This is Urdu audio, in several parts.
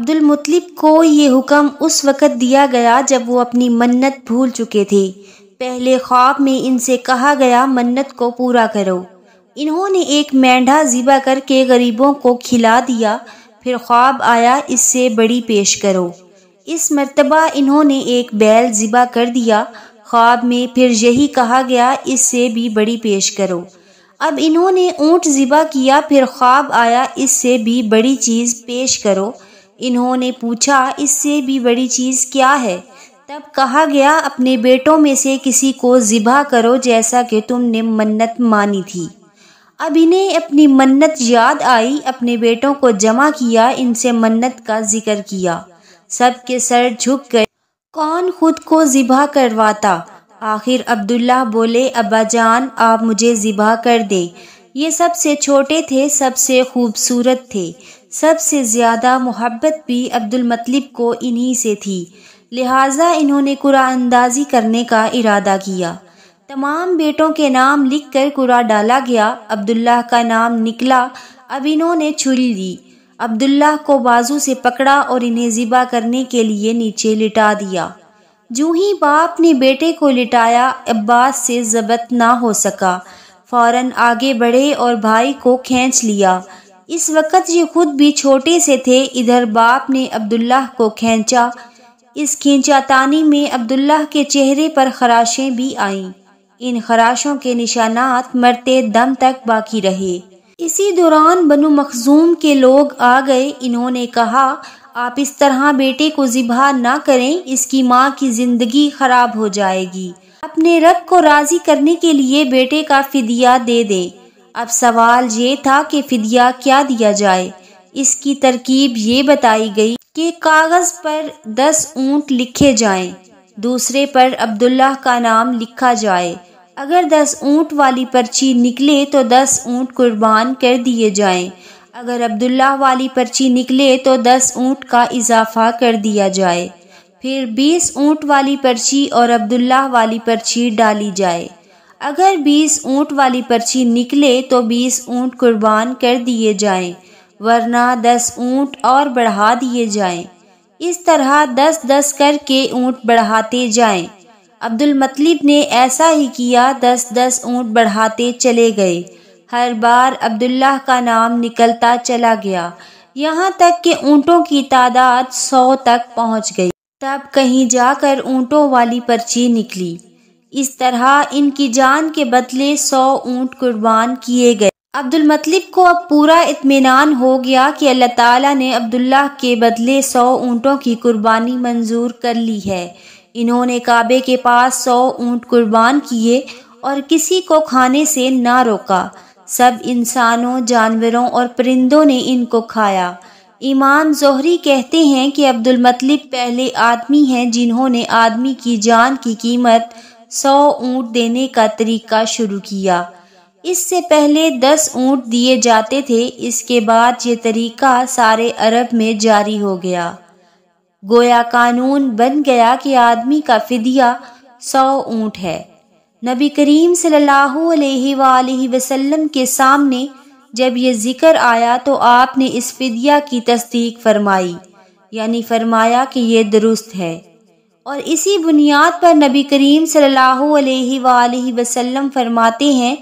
عبد المطلب کو یہ حکم اس وقت دیا گیا جب وہ اپنی منت بھول چکے تھے۔ پہلے خواب میں ان سے کہا گیا منت کو پورا کرو۔ انہوں نے ایک مینڈھا ذبح کر کے غریبوں کو کھلا دیا۔ پھر خواب آیا اس سے بڑی پیش کرو۔ اس مرتبہ انہوں نے ایک بیل ذبح کر دیا۔ خواب میں پھر یہی کہا گیا اس سے بھی بڑی پیش کرو۔ اب انہوں نے اونٹ ذبح کیا۔ پھر خواب آیا اس سے بھی بڑی چیز پیش کرو۔ انہوں نے پوچھا اس سے بھی بڑی چیز کیا ہے؟ تب کہا گیا اپنے بیٹوں میں سے کسی کو ذبح کرو جیسا کہ تم نے منت مانی تھی۔ اب انہیں اپنی منت یاد آئی، اپنے بیٹوں کو جمع کیا، ان سے منت کا ذکر کیا۔ سب کے سر جھک گئے، کون خود کو ذبح کرواتا؟ آخر عبداللہ بولے ابا جان آپ مجھے ذبح کر دیں۔ یہ سب سے چھوٹے تھے، سب سے خوبصورت تھے، سب سے زیادہ محبت بھی عبد المطلب کو انہی سے تھی، لہٰذا انہوں نے قرعہ اندازی کرنے کا ارادہ کیا۔ تمام بیٹوں کے نام لکھ کر قرعہ ڈالا گیا۔ عبداللہ کا نام نکلا۔ اب انہوں نے چھری لی، عبداللہ کو بازو سے پکڑا اور انہیں ذبح کرنے کے لیے نیچے لٹا دیا۔ جو ہی باپ نے بیٹے کو لٹایا، عباس سے ضبط نہ ہو سکا، فوراً آگے بڑھے اور بھائی کو کھینچ لیا۔ اس وقت یہ خود بھی چھوٹے سے تھے۔ ادھر باپ نے عبداللہ کو کھینچا۔ اس کھینچاتانی میں عبداللہ کے چہرے پر خراشیں بھی آئیں۔ ان خراشوں کے نشانات مرتے دم تک باقی رہے۔ اسی دوران بنو مخزوم کے لوگ آ گئے۔ انہوں نے کہا آپ اس طرح بیٹے کو ذبح نہ کریں، اس کی ماں کی زندگی خراب ہو جائے گی۔ اپنے رب کو راضی کرنے کے لیے بیٹے کا فدیہ دے دیں۔ اب سوال یہ تھا کہ فدیہ کیا دیا جائے؟ اس کی ترکیب یہ بتائی گئی کہ کاغذ پر 10 اونٹ لکھے جائیں، دوسرے پر عبداللہ کا نام لکھا جائے۔ اگر 10 اونٹ والی پرچی نکلے تو 10 اونٹ قربان کر دیے جائیں، اگر عبداللہ والی پرچی نکلے تو 10 اونٹ کا اضافہ کر دیا جائے، پھر 20 اونٹ والی پرچی اور عبداللہ والی پرچی ڈالی جائے۔ اگر 20 اونٹ والی پرچی نکلے تو 20 اونٹ قربان کر دیے جائیں، ورنہ 10 اونٹ اور بڑھا دیے جائیں۔ اس طرح 10-10 کر کے اونٹ بڑھاتے جائیں۔ عبد المطلب نے ایسا ہی کیا، 10-10 اونٹ بڑھاتے چلے گئے۔ ہر بار عبداللہ کا نام نکلتا چلا گیا، یہاں تک کہ اونٹوں کی تعداد 100 تک پہنچ گئی۔ تب کہیں جا کر اونٹوں والی پرچی نکلی۔ اس طرح ان کی جان کے بدلے 100 اونٹ قربان کیے گئے۔ عبد المطلب کو اب پورا اطمینان ہو گیا کہ اللہ تعالیٰ نے عبداللہ کے بدلے 100 اونٹوں کی قربانی منظور کر لی ہے۔ انہوں نے کعبے کے پاس 100 اونٹ قربان کیے اور کسی کو کھانے سے نہ روکا۔ سب انسانوں، جانوروں اور پرندوں نے ان کو کھایا۔ امام زہری کہتے ہیں کہ عبد المطلب پہلے آدمی ہیں جنہوں نے آدمی کی جان کی قیمت 100 اونٹ دینے کا طریقہ شروع کیا۔ اس سے پہلے 10 اونٹ دیے جاتے تھے، اس کے بعد یہ طریقہ سارے عرب میں جاری ہو گیا۔ گویا قانون بن گیا کہ آدمی کا فدیہ 100 اونٹ ہے۔ نبی کریم صلی اللہ علیہ وآلہ وسلم کے سامنے جب یہ ذکر آیا تو آپ نے اس فدیہ کی تصدیق فرمائی، یعنی فرمایا کہ یہ درست ہے، اور اسی بنیاد پر نبی کریم صلی اللہ علیہ وآلہ وسلم فرماتے ہیں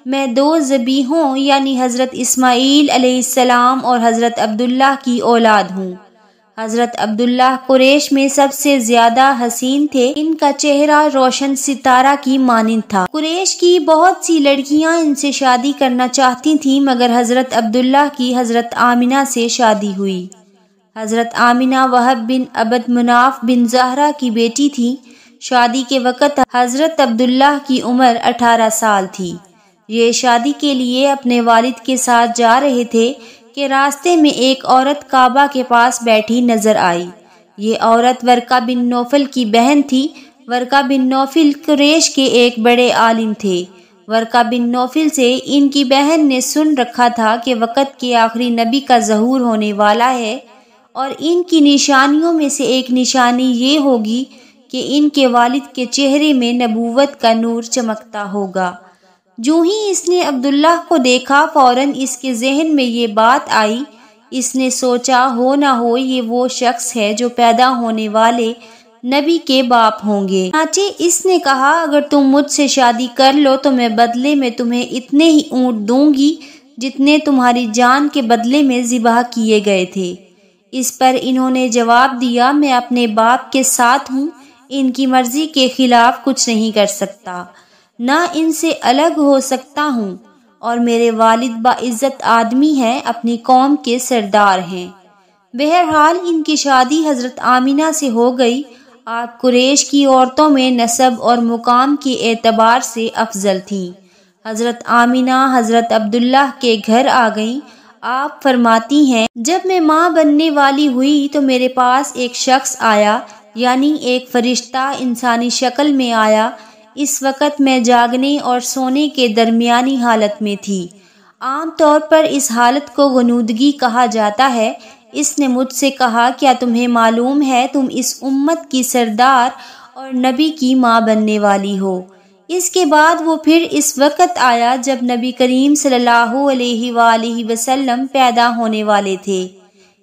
میں 2 ذبیحوں یعنی حضرت اسماعیل علیہ السلام اور حضرت عبداللہ کی اولاد ہوں۔ حضرت عبداللہ قریش میں سب سے زیادہ حسین تھے، ان کا چہرہ روشن ستارہ کی مانند تھا۔ قریش کی بہت سی لڑکیاں ان سے شادی کرنا چاہتی تھیں، مگر حضرت عبداللہ کی حضرت آمنہ سے شادی ہوئی۔ حضرت آمنہ وہب بن عبد مناف بن زہرہ کی بیٹی تھی۔ شادی کے وقت حضرت عبداللہ کی عمر 18 سال تھی۔ یہ شادی کے لیے اپنے والد کے ساتھ جا رہے تھے کہ راستے میں ایک عورت کعبہ کے پاس بیٹھی نظر آئی۔ یہ عورت ورقہ بن نوفل کی بہن تھی۔ ورقہ بن نوفل قریش کے ایک بڑے عالم تھے۔ ورقہ بن نوفل سے ان کی بہن نے سن رکھا تھا کہ وقت کے آخری نبی کا ظہور ہونے والا ہے، اور ان کی نشانیوں میں سے ایک نشانی یہ ہوگی کہ ان کے والد کے چہرے میں نبوت کا نور چمکتا ہوگا۔ جو ہی اس نے عبداللہ کو دیکھا، فوراً اس کے ذہن میں یہ بات آئی۔ اس نے سوچا ہو نہ ہو یہ وہ شخص ہے جو پیدا ہونے والے نبی کے باپ ہوں گے۔ چنانچہ اس نے کہا اگر تم مجھ سے شادی کر لو تو میں بدلے میں تمہیں اتنے ہی اونٹ دوں گی جتنے تمہاری جان کے بدلے میں ذبح کیے گئے تھے۔ اس پر انہوں نے جواب دیا میں اپنے باپ کے ساتھ ہوں، ان کی مرضی کے خلاف کچھ نہیں کر سکتا، نہ ان سے الگ ہو سکتا ہوں، اور میرے والد باعزت آدمی ہیں، اپنی قوم کے سردار ہیں۔ بہرحال ان کی شادی حضرت آمینہ سے ہو گئی۔ آپ قریش کی عورتوں میں نسب اور مقام کے اعتبار سے افضل تھیں۔ حضرت آمینہ حضرت عبداللہ کے گھر آ گئیں۔ آپ فرماتی ہیں جب میں ماں بننے والی ہوئی تو میرے پاس ایک شخص آیا، یعنی ایک فرشتہ انسانی شکل میں آیا۔ اس وقت میں جاگنے اور سونے کے درمیانی حالت میں تھی۔ عام طور پر اس حالت کو غنودگی کہا جاتا ہے۔ اس نے مجھ سے کہا کیا تمہیں معلوم ہے تم اس امت کی سردار اور نبی کی ماں بننے والی ہو؟ اس کے بعد وہ پھر اس وقت آیا جب نبی کریم صلی اللہ علیہ وآلہ وسلم پیدا ہونے والے تھے۔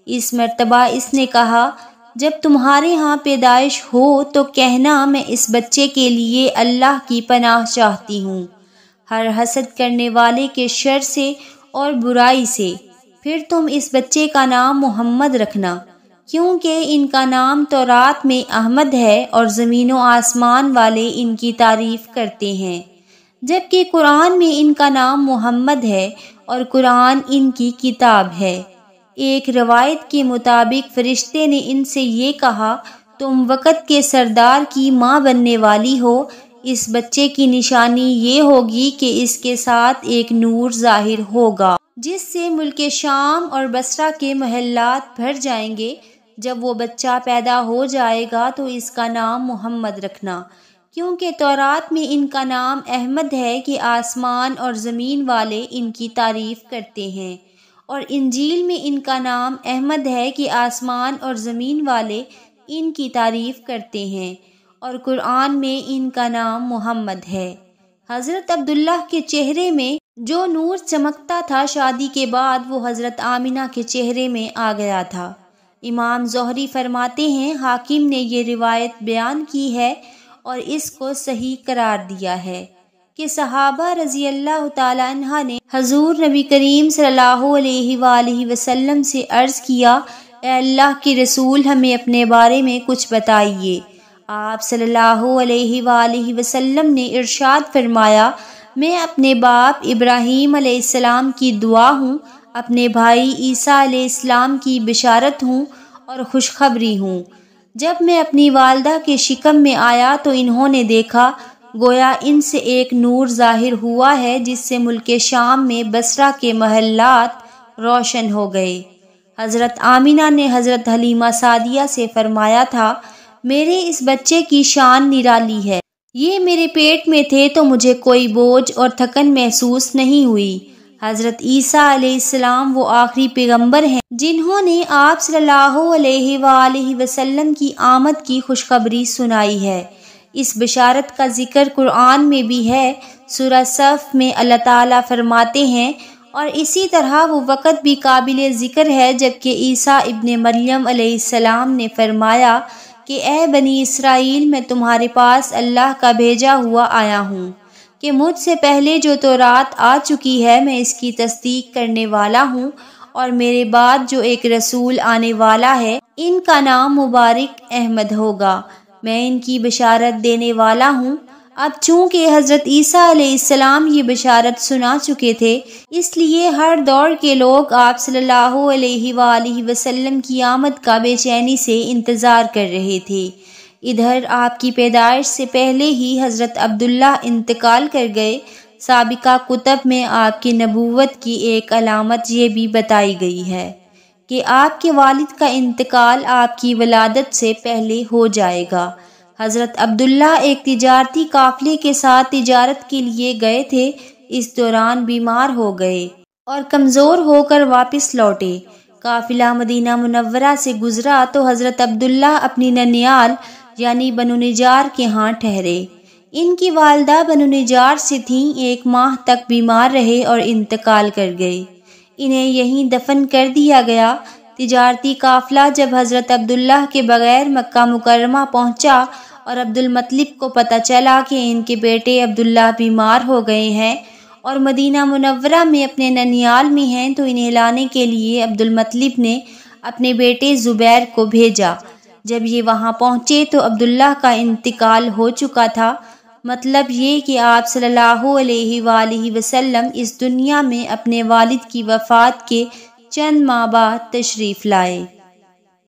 اس مرتبہ اس نے کہا جب تمہارے ہاں پیدائش ہو تو کہنا میں اس بچے کے لیے اللہ کی پناہ چاہتی ہوں، ہر حسد کرنے والے کے شر سے اور برائی سے۔ پھر تم اس بچے کا نام محمد رکھنا، کیونکہ ان کا نام تورات میں احمد ہے اور زمین و آسمان والے ان کی تعریف کرتے ہیں، جبکہ قرآن میں ان کا نام محمد ہے اور قرآن ان کی کتاب ہے۔ ایک روایت کے مطابق فرشتے نے ان سے یہ کہا تم وقت کے سردار کی ماں بننے والی ہو، اس بچے کی نشانی یہ ہوگی کہ اس کے ساتھ ایک نور ظاہر ہوگا جس سے ملک شام اور بصرہ کے محلات بھر جائیں گے۔ جب وہ بچہ پیدا ہو جائے گا تو اس کا نام محمد رکھنا، کیونکہ تورات میں ان کا نام احمد ہے کہ آسمان اور زمین والے ان کی تعریف کرتے ہیں، اور انجیل میں ان کا نام احمد ہے کہ آسمان اور زمین والے ان کی تعریف کرتے ہیں، اور قرآن میں ان کا نام محمد ہے۔ حضرت عبداللہ کے چہرے میں جو نور چمکتا تھا شادی کے بعد وہ حضرت آمینہ کے چہرے میں آ گیا تھا۔ امام زہری فرماتے ہیں حاکم نے یہ روایت بیان کی ہے اور اس کو صحیح قرار دیا ہے کہ صحابہ رضی اللہ تعالی عنہ نے حضور نبی کریم صلی اللہ علیہ وآلہ وسلم سے عرض کیا اے اللہ کے رسول ہمیں اپنے بارے میں کچھ بتائیے۔ آپ صلی اللہ علیہ وآلہ وسلم نے ارشاد فرمایا میں اپنے باپ ابراہیم علیہ السلام کی دعا ہوں، اپنے بھائی عیسیٰ علیہ السلام کی بشارت ہوں اور خوشخبری ہوں۔ جب میں اپنی والدہ کے شکم میں آیا تو انہوں نے دیکھا گویا ان سے ایک نور ظاہر ہوا ہے جس سے ملک شام میں بصرہ کے محلات روشن ہو گئے۔ حضرت آمینہ نے حضرت حلیمہ سعدیہ سے فرمایا تھا میرے اس بچے کی شان نرالی ہے، یہ میرے پیٹ میں تھے تو مجھے کوئی بوجھ اور تھکن محسوس نہیں ہوئی۔ حضرت عیسیٰ علیہ السلام وہ آخری پیغمبر ہیں جنہوں نے آپ صلی اللہ علیہ وآلہ وسلم کی آمد کی خوشخبری سنائی ہے۔ اس بشارت کا ذکر قرآن میں بھی ہے۔ سورہ صف میں اللہ تعالیٰ فرماتے ہیں اور اسی طرح وہ وقت بھی قابل ذکر ہے جبکہ عیسیٰ ابن مریم علیہ السلام نے فرمایا کہ اے بنی اسرائیل میں تمہارے پاس اللہ کا بھیجا ہوا آیا ہوں کہ مجھ سے پہلے جو تورات آ چکی ہے میں اس کی تصدیق کرنے والا ہوں، اور میرے بعد جو ایک رسول آنے والا ہے ان کا نام مبارک احمد ہوگا، میں ان کی بشارت دینے والا ہوں۔ اب چونکہ حضرت عیسیٰ علیہ السلام یہ بشارت سنا چکے تھے اس لیے ہر دور کے لوگ آپ صلی اللہ علیہ وآلہ وسلم کی آمد کا بے چینی سے انتظار کر رہے تھے۔ ادھر آپ کی پیدائش سے پہلے ہی حضرت عبداللہ انتقال کر گئے۔ سابقہ کتب میں آپ کی نبوت کی ایک علامت یہ بھی بتائی گئی ہے کہ آپ کے والد کا انتقال آپ کی ولادت سے پہلے ہو جائے گا۔ حضرت عبداللہ ایک تجارتی قافلے کے ساتھ تجارت کے لیے گئے تھے، اس دوران بیمار ہو گئے اور کمزور ہو کر واپس لوٹے۔ قافلہ مدینہ منورہ سے گزرا تو حضرت عبداللہ اپنی ننیال یعنی بنو نجار کے ہاں ٹھہرے۔ ان کی والدہ بنو نجار سے تھیں، 1 ماہ تک بیمار رہے اور انتقال کر گئے۔ انہیں یہیں دفن کر دیا گیا۔ تجارتی قافلہ جب حضرت عبداللہ کے بغیر مکہ مکرمہ پہنچا اور عبد المطلب کو پتہ چلا کہ ان کے بیٹے عبداللہ بیمار ہو گئے ہیں اور مدینہ منورہ میں اپنے ننیال میں ہیں، تو انہیں لانے کے لیے عبد المطلب نے اپنے بیٹے زبیر کو بھیجا۔ جب یہ وہاں پہنچے تو عبداللہ کا انتقال ہو چکا تھا، مطلب یہ کہ آپ صلی اللہ علیہ وآلہ وسلم اس دنیا میں اپنے والد کی وفات کے چند ماہ بعد تشریف لائے۔